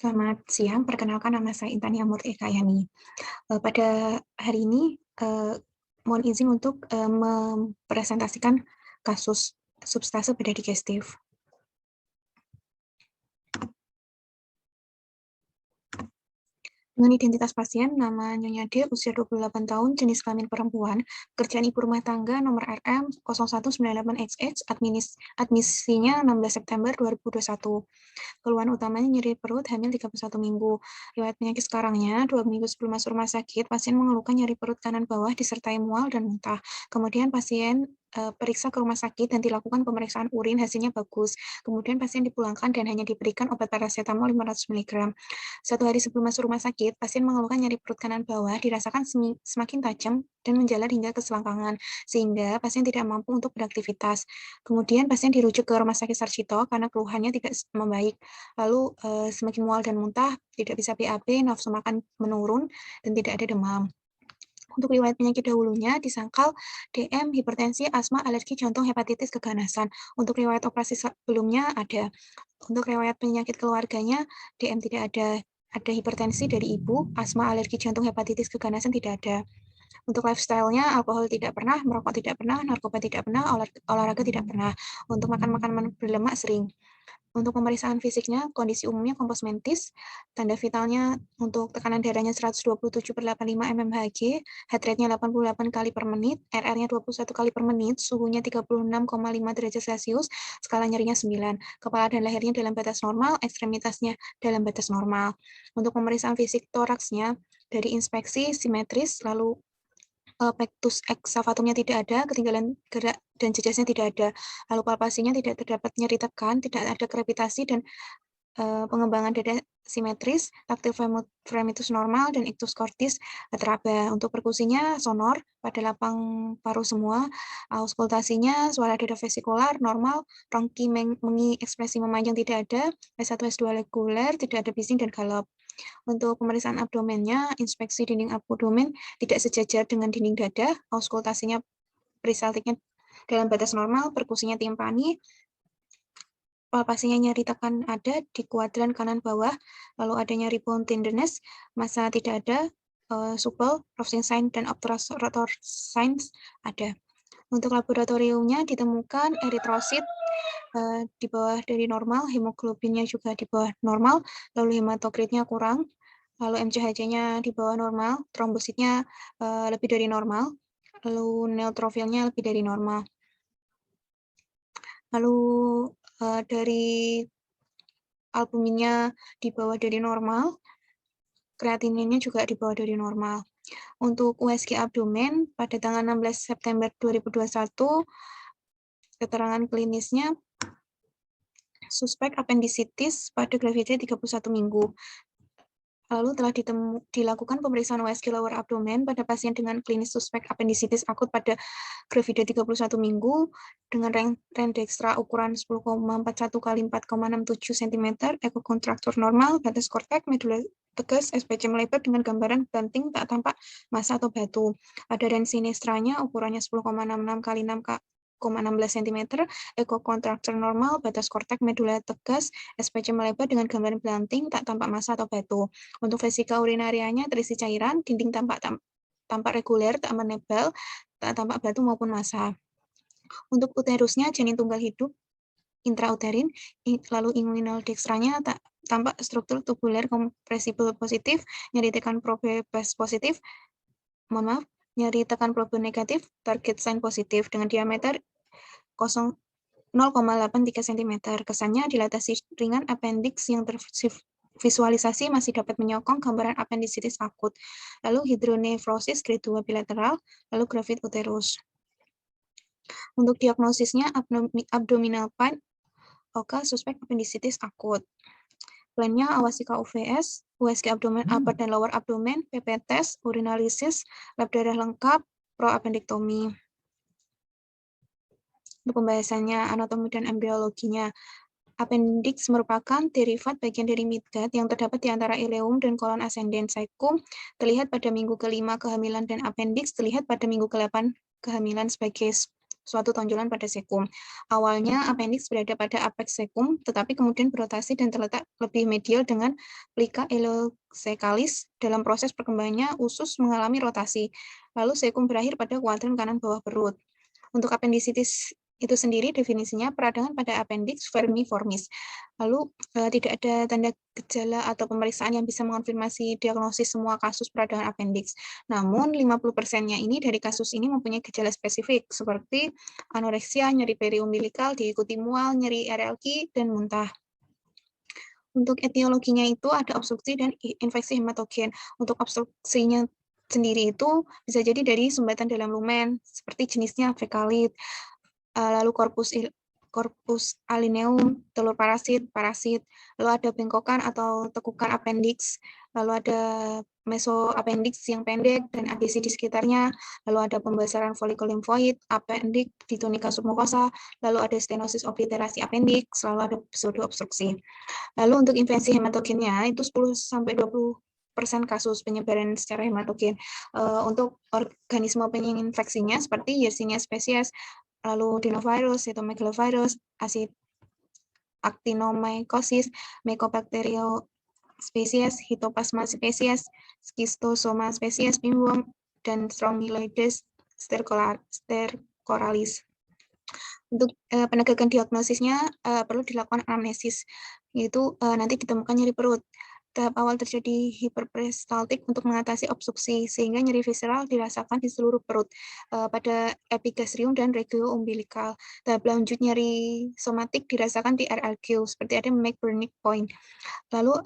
Selamat siang, perkenalkan nama saya Intan Yamurti Ekayani. Pada hari ini, mohon izin untuk mempresentasikan kasus substase pada digestif. Dengan identitas pasien, nama Nyonya D, usia 28 tahun, jenis kelamin perempuan, pekerjaan ibu rumah tangga, nomor RM 0198XX, admisinya 16 September 2021. Keluhan utamanya nyeri perut, hamil 31 minggu. Riwayat penyakit sekarangnya, 2 minggu sebelum masuk rumah sakit, pasien mengeluhkan nyeri perut kanan bawah disertai mual dan muntah. Kemudian pasien periksa ke rumah sakit dan dilakukan pemeriksaan urin, hasilnya bagus. Kemudian pasien dipulangkan dan hanya diberikan obat paracetamol 500 mg. Satu hari sebelum masuk rumah sakit, pasien mengeluhkan nyeri perut kanan bawah, dirasakan semakin tajam dan menjalar hingga ke selangkangan, sehingga pasien tidak mampu untuk beraktivitas. Kemudian pasien dirujuk ke Rumah Sakit Sarjito karena keluhannya tidak membaik. Lalu semakin mual dan muntah, tidak bisa BAB, nafsu makan menurun, dan tidak ada demam. Untuk riwayat penyakit dahulunya, disangkal DM, hipertensi, asma, alergi, jantung, hepatitis, keganasan. Untuk riwayat operasi sebelumnya ada. Untuk riwayat penyakit keluarganya, DM tidak ada. Ada hipertensi dari ibu, asma, alergi, jantung, hepatitis, keganasan tidak ada. Untuk lifestyle-nya, alkohol tidak pernah, merokok tidak pernah, narkoba tidak pernah, olahraga tidak pernah. Untuk makan makanan berlemak sering. Untuk pemeriksaan fisiknya, kondisi umumnya kompos mentis, tanda vitalnya untuk tekanan darahnya 127/85 mmHg, heart rate-nya 88 kali per menit, RR-nya 21 kali per menit, suhunya 36,5 derajat Celcius, skala nyerinya 9, kepala dan lehernya dalam batas normal, ekstremitasnya dalam batas normal. Untuk pemeriksaan fisik toraksnya, dari inspeksi simetris, lalu pectus excavatumnya tidak ada, ketinggalan gerak dan jejasnya tidak ada. Lalu palpasinya tidak terdapat nyeri tekan, tidak ada krepitasi dan pengembangan dada simetris, taktil fremitus normal, dan ictus cordis teraba. Untuk perkusinya sonor pada lapang paru semua, auskultasinya suara dada vesikular normal, rongki mengi ekspresi memanjang tidak ada, S1 S2 reguler, tidak ada bising dan galop. Untuk pemeriksaan abdomennya, inspeksi dinding abdomen tidak sejajar dengan dinding dada, auskultasinya peristaltiknya dalam batas normal, perkusinya timpani, palpasinya nyeri tekan ada di kuadran kanan bawah, lalu ada nyeri bone tenderness, massa tidak ada, supel, Rovsing sign, dan obturator signs ada. Untuk laboratoriumnya ditemukan eritrosit di bawah dari normal, hemoglobinnya juga di bawah normal, lalu hematokritnya kurang, lalu MCHC-nya di bawah normal, trombositnya lebih dari normal, lalu neutrofilnya lebih dari normal. Lalu dari albuminnya di bawah dari normal, kreatininnya juga di bawah dari normal. Untuk USG abdomen pada tanggal 16 September 2021, keterangan klinisnya suspek appendicitis pada gravida 31 minggu. Lalu telah dilakukan pemeriksaan USG lower abdomen pada pasien dengan klinis suspek appendicitis akut pada gravida 31 minggu dengan Rendextra ukuran 10,41 kali 4,67 cm, ekokontraktur normal, batas kortek, medula tegas, SPC melebar dengan gambaran banting tak tampak massa atau batu. Ada Rensinestranya ukurannya 10,66 kali 6,16 cm, ekokontraktur normal, batas kortek, medula tegas, SPC melebar dengan gambaran banting tak tampak massa atau batu. Untuk vesika urinarianya terisi cairan, dinding tampak reguler, tak menebal, tak tampak batu maupun massa. Untuk uterusnya janin tunggal hidup, intrauterin, lalu inguinal dextranya tak tampak struktur tubuler kompresibel positif, nyeri tekan probebas positif, nyeri tekan probe negatif, target sign positif dengan diameter 0,83 cm. Kesannya dilatasi ringan appendix yang tervisualisasi masih dapat menyokong gambaran appendicitis akut. Lalu hidronefrosis grade 2 bilateral, lalu gravid uterus. Untuk diagnosisnya abdominal pain, OK, suspek appendicitis akut. Plannya awasi KUVS, USG abdomen upper dan lower abdomen, PP test, urinalisis, lab darah lengkap, proappendektomi. Untuk pembahasannya anatomi dan embriologinya, appendix merupakan derivat bagian dari midgut yang terdapat di antara ileum dan kolon ascendens. Cecum terlihat pada minggu ke-5 kehamilan dan appendix terlihat pada minggu ke-8 kehamilan sebagai suatu tonjolan pada sekum. Awalnya appendix berada pada apex sekum, tetapi kemudian berotasi dan terletak lebih medial dengan plica ileocecalis. Dalam proses perkembangannya, usus mengalami rotasi. Lalu sekum berakhir pada kuadran kanan bawah perut. Untuk appendicitis itu sendiri definisinya peradangan pada appendix vermiformis. Lalu tidak ada tanda gejala atau pemeriksaan yang bisa mengonfirmasi diagnosis semua kasus peradangan appendix. Namun 50%-nya ini dari kasus ini mempunyai gejala spesifik seperti anoreksia, nyeri periumbilikal, diikuti mual, nyeri RLQ, dan muntah. Untuk etiologinya itu ada obstruksi dan infeksi hematogen. Untuk obstruksinya sendiri itu bisa jadi dari sumbatan dalam lumen, seperti jenisnya fekalit, lalu corpus alineum, telur parasit, lalu ada bengkokan atau tekukan appendix, lalu ada mesoappendix yang pendek dan adesi di sekitarnya, lalu ada pembesaran folikel limfoid, appendix di tunika submukosa, lalu ada stenosis obliterasi appendix, lalu ada pseudoobstruksi. Lalu untuk infeksi hematogennya itu 10-20% kasus penyebaran secara hematogen. Untuk organisme penyinfeksinya seperti Yersinia species, lalu adenovirus, cytomegalovirus, actinomycosis, mycobacterio species, Histoplasma species, schistosoma species, pinworm, dan Strongyloides stercoralis. Untuk penegakan diagnosisnya perlu dilakukan anamnesis, yaitu nanti ditemukan nyeri perut. Tahap awal terjadi hiperperistaltik untuk mengatasi obstruksi, sehingga nyeri visceral dirasakan di seluruh perut pada epigastrium dan regio umbilikal. Tahap lanjut nyeri somatik dirasakan di RLQ, seperti ada McBurney point. Lalu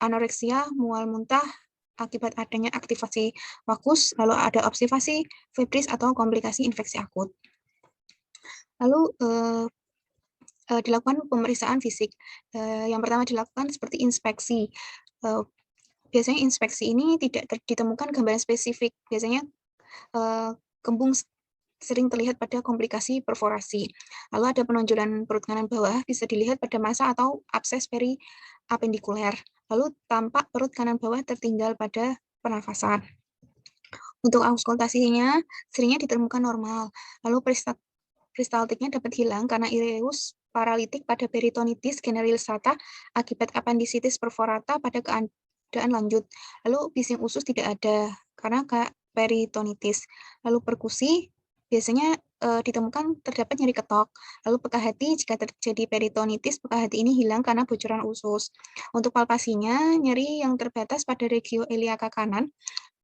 anoreksia, mual muntah, akibat adanya aktivasi vagus, lalu ada obsivasi, febris, atau komplikasi infeksi akut. Lalu dilakukan pemeriksaan fisik. Yang pertama dilakukan seperti inspeksi. Biasanya inspeksi ini tidak ditemukan gambaran spesifik. Biasanya kembung sering terlihat pada komplikasi perforasi. Lalu ada penonjolan perut kanan bawah, bisa dilihat pada massa atau abses periapendikuler. Lalu tampak perut kanan bawah tertinggal pada pernafasan. Untuk auskultasinya, seringnya ditemukan normal. Lalu peristaltiknya dapat hilang karena ileus paralitik pada peritonitis generalisata akibat appendicitis perforata pada keadaan lanjut. Lalu bising usus tidak ada karena peritonitis. Lalu perkusi biasanya ditemukan terdapat nyeri ketok. Lalu peka hati, jika terjadi peritonitis, peka hati ini hilang karena bocoran usus. Untuk palpasinya, nyeri yang terbatas pada regio iliaka kanan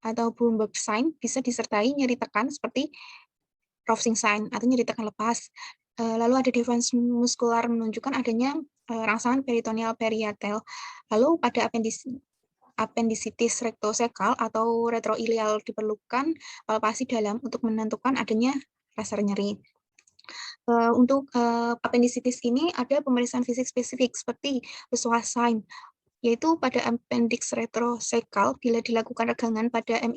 atau Bloomberg sign bisa disertai nyeri tekan seperti Rovsing sign atau nyeri tekan lepas. Lalu ada defense muskular menunjukkan adanya rangsangan peritoneal periatel. Lalu pada appendicitis rectocecal atau retroilial diperlukan palpasi dalam untuk menentukan adanya rasa nyeri. Untuk appendicitis ini ada pemeriksaan fisik spesifik seperti Pessoa sign, yaitu pada appendix retrocecal bila dilakukan regangan pada M.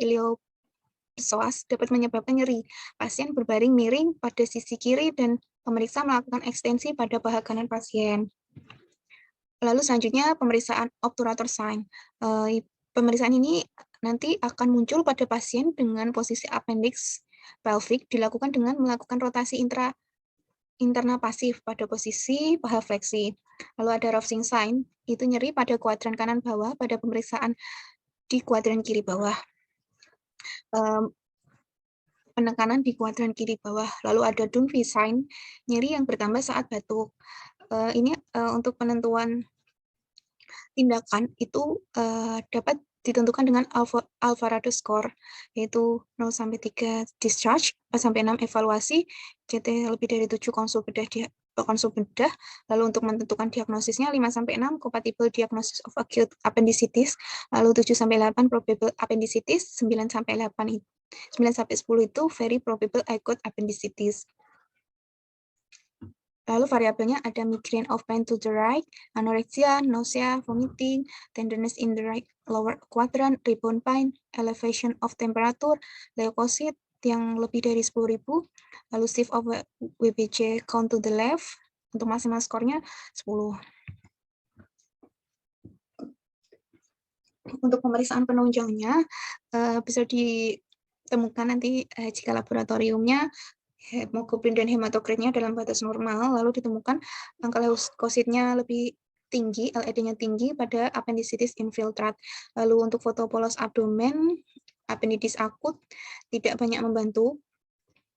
psoas dapat menyebabkan nyeri. Pasien berbaring miring pada sisi kiri dan pemeriksa melakukan ekstensi pada paha kanan pasien. Lalu selanjutnya pemeriksaan obturator sign. Pemeriksaan ini nanti akan muncul pada pasien dengan posisi appendix pelvic dilakukan dengan melakukan rotasi interna pasif pada posisi paha fleksi. Lalu ada Rovsing sign, itu nyeri pada kuadran kanan bawah pada pemeriksaan di kuadran kiri bawah. Penekanan di kuadran kiri bawah. Lalu ada Dunphy sign, nyeri yang bertambah saat batuk. Ini untuk penentuan tindakan itu dapat ditentukan dengan Alvarado score, yaitu 0-3 discharge, 4-6 evaluasi, CT lebih dari 7 konsul bedah, lalu untuk menentukan diagnosisnya 5-6 compatible diagnosis of acute appendicitis, lalu 7-8 probable appendicitis, 9-10 itu very probable acute appendicitis. Lalu variabelnya ada migraine of pain to the right, anorexia, nausea, vomiting, tenderness in the right lower quadrant, rebound pain, elevation of temperature, leukosit yang lebih dari 10.000, lalu shift of WBC count to the left, untuk maksimal skornya 10. Untuk pemeriksaan penunjangnya bisa ditemukan nanti jika laboratoriumnya hemoglobin dan hematokritnya dalam batas normal, lalu ditemukan angka leukositnya lebih tinggi, LED-nya tinggi pada appendicitis infiltrat. Lalu untuk foto polos abdomen, appendicitis akut tidak banyak membantu.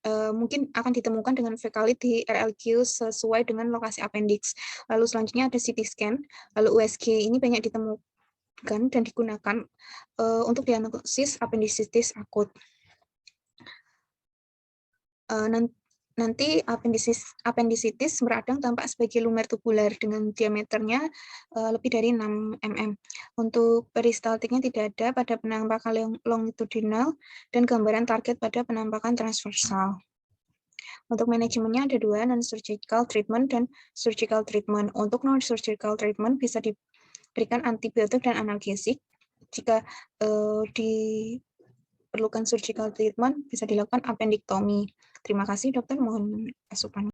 Mungkin akan ditemukan dengan fekalit di RLQ sesuai dengan lokasi appendix. Lalu selanjutnya ada CT scan, lalu USG ini banyak ditemukan dan digunakan untuk diagnosis appendicitis akut. Nanti appendicitis beradang tampak sebagai lumer tubular dengan diameternya lebih dari 6 mm. Untuk peristaltiknya tidak ada pada penampakan longitudinal dan gambaran target pada penampakan transversal. Untuk manajemennya ada dua, non-surgical treatment dan surgical treatment. Untuk non-surgical treatment bisa diberikan antibiotik dan analgesik. Jika diperlukan surgical treatment, bisa dilakukan appendektomi. Terima kasih dokter, mohon asupan.